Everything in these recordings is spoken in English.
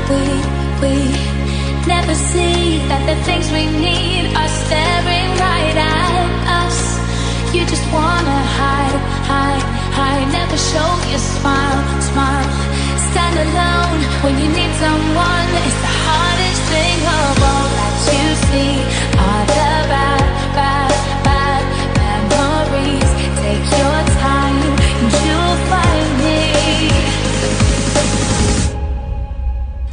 we never see that the things we need are staring right at us. You just wanna hide, hide, hide. Never show your smile, smile. Stand alone when you need someone. It's the hardest thing of all that you see are the bad, bad, bad memories. Take your time and you'll find me.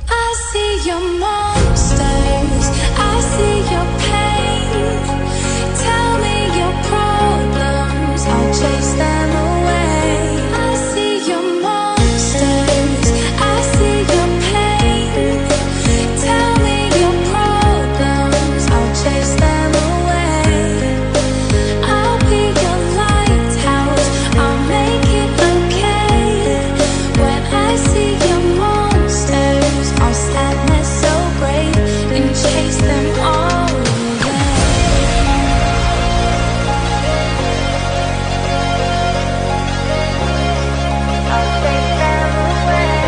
I see your monsters, I see your pain. Tell me your problems, I'll chase them away. I see your monsters, I see your pain. Tell me your problems, I'll chase them away. I'll be your lighthouse, I'll make it okay. When I see your monsters, I'll sadness so brave and chase them all away. I'll chase them away.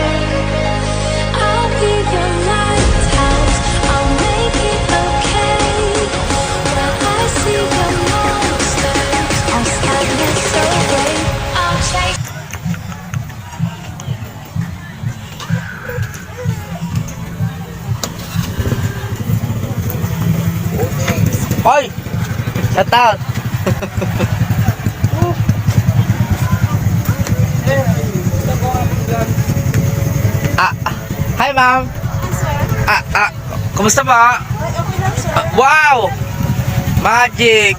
I'll be your lighthouse, I'll make it okay. When I see your monsters, I'll sadness so brave, I'll chase. Hoy! Shout out! Hi ma'am! Kumusta ba? Okay lang, sir. Wow! Magic!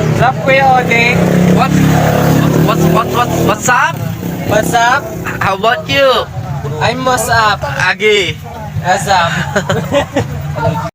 What's up, Kuya Oding? What's up? What's up? How about you? I'm what's up. Agi! What's up?